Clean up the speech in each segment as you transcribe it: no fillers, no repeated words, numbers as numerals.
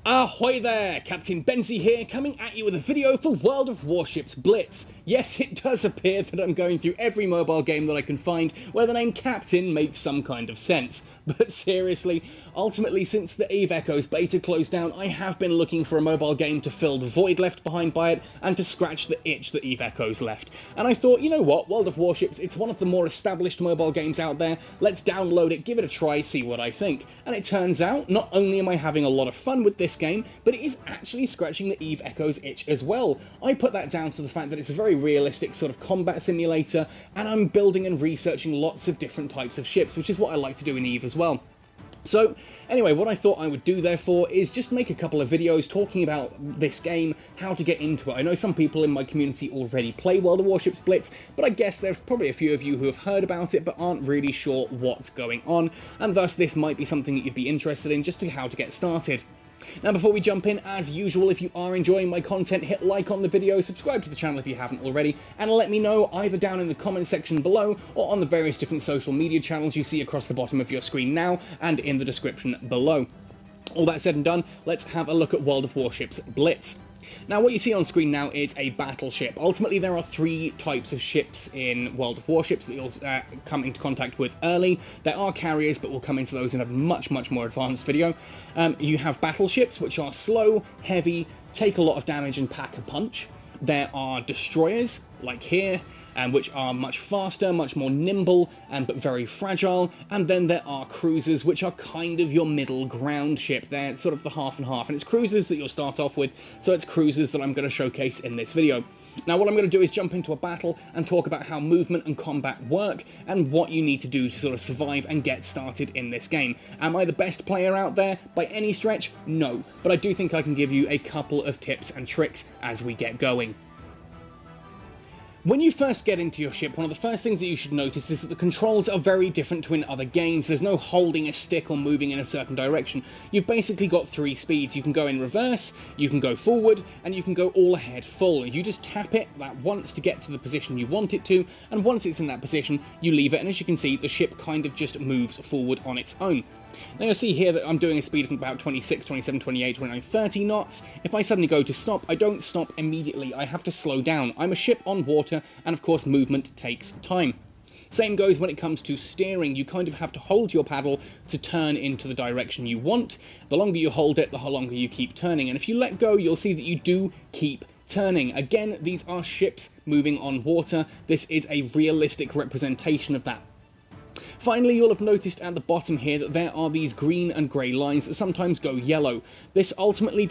Ahoy there! Captain Benzie here, coming at you with a video for World of Warships Blitz. Yes, it does appear that I'm going through every mobile game that I can find where the name Captain makes some kind of sense. But seriously, ultimately since the Eve Echoes beta closed down, I have been looking for a mobile game to fill the void left behind by it, and to scratch the itch that Eve Echoes left. And I thought, you know what, World of Warships, it's one of the more established mobile games out there, let's download it, give it a try, see what I think. And it turns out, not only am I having a lot of fun with this game, but it is actually scratching the Eve Echoes itch as well. I put that down to the fact that it's a very realistic sort of combat simulator, and I'm building and researching lots of different types of ships, which is what I like to do in Eve as well. So, anyway, what I thought I would do therefore is just make a couple of videos talking about this game, how to get into it. I know some people in my community already play World of Warships Blitz, but I guess there's probably a few of you who have heard about it but aren't really sure what's going on, and thus this might be something that you'd be interested in, just to how to get started. Now, before we jump in, as usual, if you are enjoying my content, hit like on the video, subscribe to the channel if you haven't already, and let me know either down in the comment section below or on the various different social media channels you see across the bottom of your screen now and in the description below. All that said and done, let's have a look at World of Warships Blitz. Now, what you see on screen now is a battleship. Ultimately, there are three types of ships in World of Warships that you'll come into contact with early. There are carriers, but we'll come into those in a much more advanced video. You have battleships, which are slow, heavy, take a lot of damage and pack a punch. There are destroyers, like here, which are much faster, much more nimble, but very fragile. And then there are cruisers, which are kind of your middle ground ship. They're sort of the half and half, and it's cruisers that you'll start off with, so it's cruisers that I'm going to showcase in this video. Now, what I'm going to do is jump into a battle and talk about how movement and combat work, and what you need to do to sort of survive and get started in this game. Am I the best player out there by any stretch? No, but I do think I can give you a couple of tips and tricks as we get going. When you first get into your ship, one of the first things that you should notice is that the controls are very different to in other games. There's no holding a stick or moving in a certain direction. You've basically got three speeds. You can go in reverse, you can go forward, and you can go all ahead full. You just tap it that once to get to the position you want it to, and once it's in that position, you leave it, and as you can see, the ship kind of just moves forward on its own. Now you'll see here that I'm doing a speed of about 26, 27, 28, 29, 30 knots. If I suddenly go to stop, I don't stop immediately. I have to slow down. I'm a ship on water, and of course movement takes time. Same goes when it comes to steering. You kind of have to hold your paddle to turn into the direction you want. The longer you hold it, the longer you keep turning. And if you let go, you'll see that you do keep turning. Again, these are ships moving on water. This is a realistic representation of that. Finally, you'll have noticed at the bottom here that there are these green and grey lines that sometimes go yellow. This ultimately,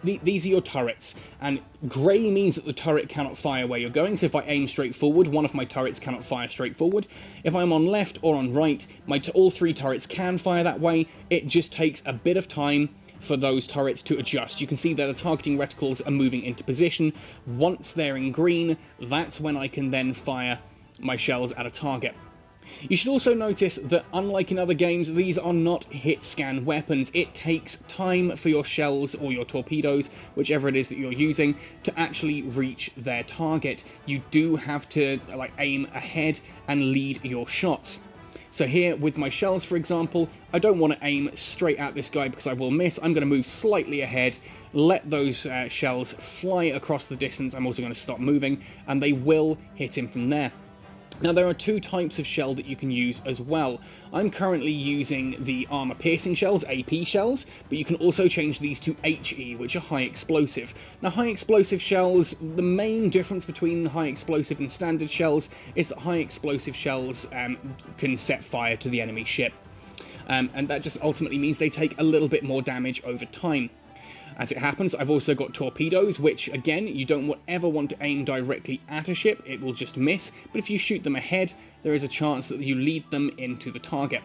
these are your turrets, and grey means that the turret cannot fire where you're going, so if I aim straight forward, one of my turrets cannot fire straight forward. If I'm on left or on right, all three turrets can fire that way. It just takes a bit of time for those turrets to adjust. You can see that the targeting reticles are moving into position. Once they're in green, that's when I can then fire my shells at a target. You should also notice that, unlike in other games, these are not hit-scan weapons. It takes time for your shells or your torpedoes, whichever it is that you're using, to actually reach their target. You do have to aim ahead and lead your shots. So here, with my shells, for example, I don't want to aim straight at this guy because I will miss. I'm going to move slightly ahead, let those shells fly across the distance. I'm also going to stop moving, and they will hit him from there. Now, there are two types of shell that you can use as well. I'm currently using the armor-piercing shells, AP shells, but you can also change these to HE, which are high explosive. Now, high explosive shells, the main difference between high explosive and standard shells is that high explosive shells can set fire to the enemy ship. And that just ultimately means they take a little bit more damage over time. As it happens, I've also got torpedoes, which, again, you don't ever want to aim directly at a ship, it will just miss, but if you shoot them ahead, there is a chance that you lead them into the target.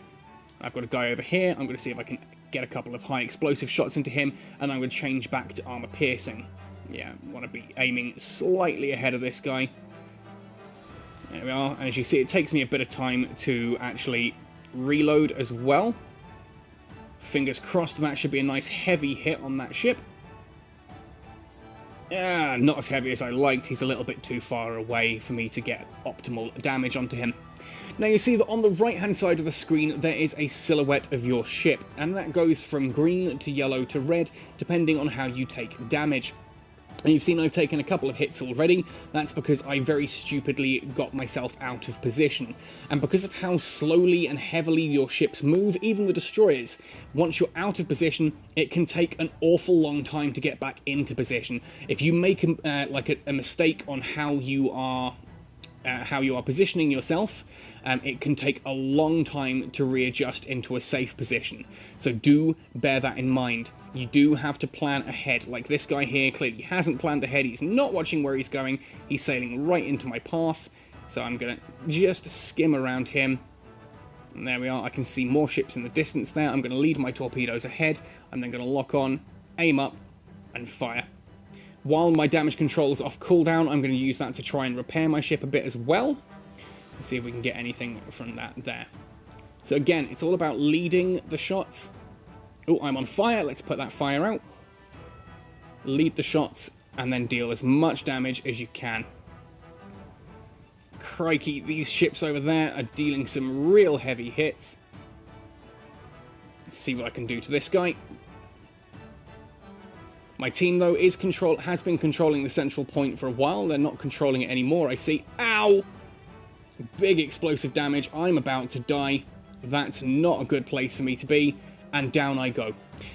I've got a guy over here, I'm going to see if I can get a couple of high explosive shots into him, and I'm going to change back to armor piercing. Yeah, I want to be aiming slightly ahead of this guy. There we are, and as you see, it takes me a bit of time to actually reload as well. Fingers crossed that should be a nice heavy hit on that ship. Not as heavy as I liked. He's a little bit too far away for me to get optimal damage onto him. Now you see that on the right hand side of the screen there is a silhouette of your ship, and that goes from green to yellow to red depending on how you take damage. And you've seen I've taken a couple of hits already. That's because I very stupidly got myself out of position. And because of how slowly and heavily your ships move, even the destroyers, once you're out of position, it can take an awful long time to get back into position. If you make a mistake on how you are positioning yourself, it can take a long time to readjust into a safe position. So do bear that in mind. You do have to plan ahead. Like this guy here clearly hasn't planned ahead. He's not watching where he's going. He's sailing right into my path. So I'm going to just skim around him. And there we are. I can see more ships in the distance there. I'm going to lead my torpedoes ahead. I'm then going to lock on, aim up, and fire. While my damage control is off cooldown, I'm going to use that to try and repair my ship a bit as well. Let's see if we can get anything from that there. So again, it's all about leading the shots. Oh, I'm on fire. Let's put that fire out. Lead the shots and then deal as much damage as you can. Crikey, these ships over there are dealing some real heavy hits. Let's see what I can do to this guy. My team, though, has been controlling the central point for a while. They're not controlling it anymore, I see. Ow! Big explosive damage. I'm about to die. That's not a good place for me to be. And down I go.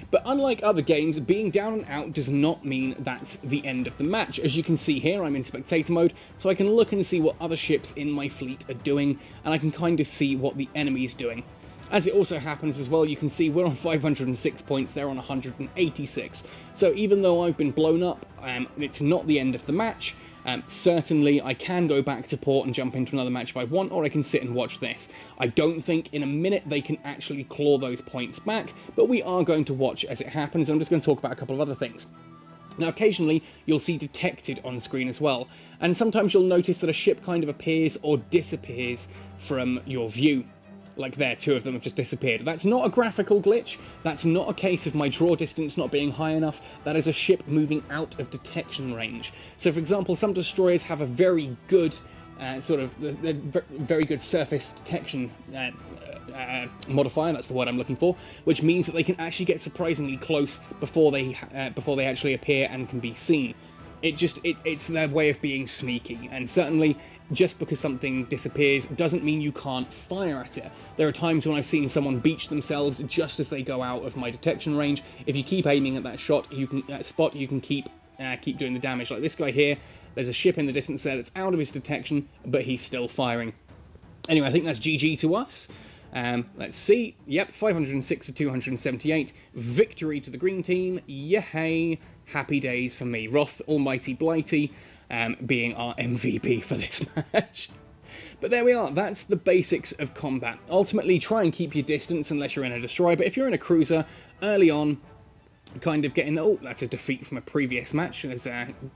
But unlike other games, being down and out does not mean that's the end of the match. As you can see here, I'm in spectator mode, so I can look and see what other ships in my fleet are doing, and I can kind of see what the enemy's doing. As it also happens as well, you can see we're on 506 points, they're on 186. So even though I've been blown up, it's not the end of the match. Certainly, I can go back to port and jump into another match if I want, or I can sit and watch this. I don't think in a minute they can actually claw those points back, but we are going to watch as it happens, and I'm just going to talk about a couple of other things. Now, occasionally, you'll see detected on screen as well, and sometimes you'll notice that a ship kind of appears or disappears from your view. Like there, two of them have just disappeared. That's not a graphical glitch. That's not a case of my draw distance not being high enough. That is a ship moving out of detection range. So, for example, some destroyers have a very good very good surface detection modifier. That's the word I'm looking for, which means that they can actually get surprisingly close before they actually appear and can be seen. It's their way of being sneaky, and certainly just because something disappears doesn't mean you can't fire at it. There are times when I've seen someone beach themselves just as they go out of my detection range. If you keep aiming at that shot, you can keep doing the damage. Like this guy here, there's a ship in the distance there that's out of his detection, but he's still firing. Anyway, I think that's GG to us. Let's see. Yep, 506 to 278. Victory to the green team. Yay! Happy days for me. Roth Almighty Blighty being our MVP for this match. But there we are. That's the basics of combat. Ultimately, try and keep your distance unless you're in a destroyer. But if you're in a cruiser, early on, kind of getting... Oh, that's a defeat from a previous match. Has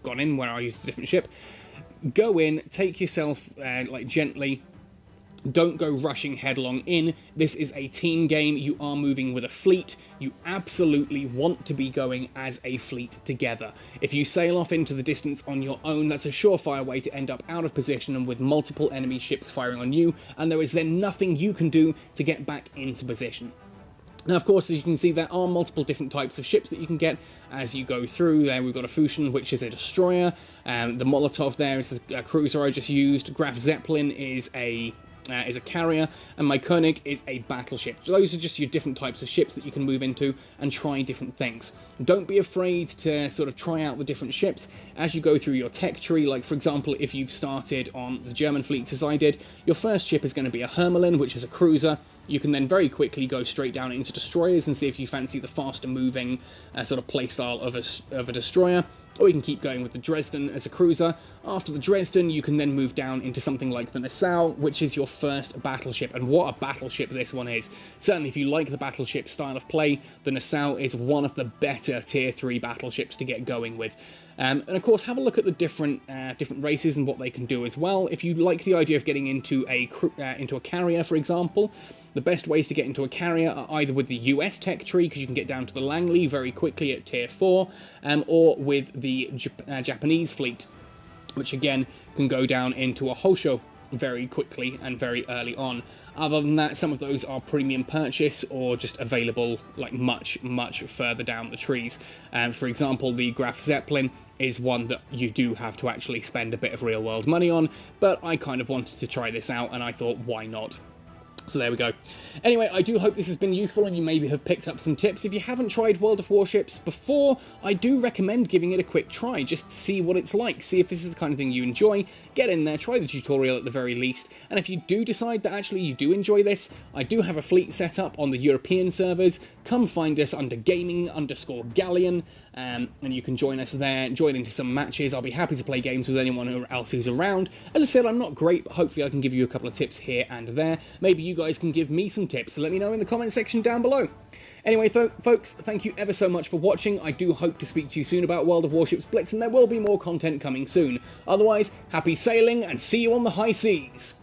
gone in where I used a different ship. Go in, take yourself gently. Don't go rushing headlong in. This is a team game. You are moving with a fleet. You absolutely want to be going as a fleet together. If you sail off into the distance on your own, that's a surefire way to end up out of position and with multiple enemy ships firing on you, and there is then nothing you can do to get back into position. Now, of course, as you can see, there are multiple different types of ships that you can get as you go through. There we've got a Fusion, which is a destroyer. The Molotov there is the cruiser I just used. Graf Zeppelin is a carrier, and my Koenig is a battleship. So those are just your different types of ships that you can move into and try different things. Don't be afraid to sort of try out the different ships as you go through your tech tree. Like, for example, if you've started on the German fleets as I did, your first ship is going to be a Hermelin, which is a cruiser. You can then very quickly go straight down into destroyers and see if you fancy the faster moving sort of playstyle of a destroyer. Or you can keep going with the Dresden as a cruiser. After the Dresden, you can then move down into something like the Nassau, which is your first battleship. And what a battleship this one is. Certainly, if you like the battleship style of play, the Nassau is one of the better Tier 3 battleships to get going with. And of course, have a look at the different races and what they can do as well. If you like the idea of getting into a carrier, for example, the best ways to get into a carrier are either with the US tech tree, because you can get down to the Langley very quickly at Tier 4, or with the Japanese fleet, which again can go down into a Hosho very quickly and very early on. Other than that, some of those are premium purchase or just available like much further down the trees. For example, the Graf Zeppelin is one that you do have to actually spend a bit of real world money on, but I kind of wanted to try this out and I thought, why not? So there we go. Anyway, I do hope this has been useful and you maybe have picked up some tips. If you haven't tried World of Warships before, I do recommend giving it a quick try, just to see what it's like, see if this is the kind of thing you enjoy. Get in there, try the tutorial at the very least, and if you do decide that actually you do enjoy this, I do have a fleet set up on the European servers. Come find us under gaming_galleon, and you can join us there, join into some matches. I'll be happy to play games with anyone else who's around. As I said, I'm not great, but hopefully I can give you a couple of tips here and there. Maybe you guys can give me some tips, so let me know in the comment section down below. Anyway, folks, thank you ever so much for watching. I do hope to speak to you soon about World of Warships Blitz, and there will be more content coming soon. Otherwise, happy sailing, and see you on the high seas!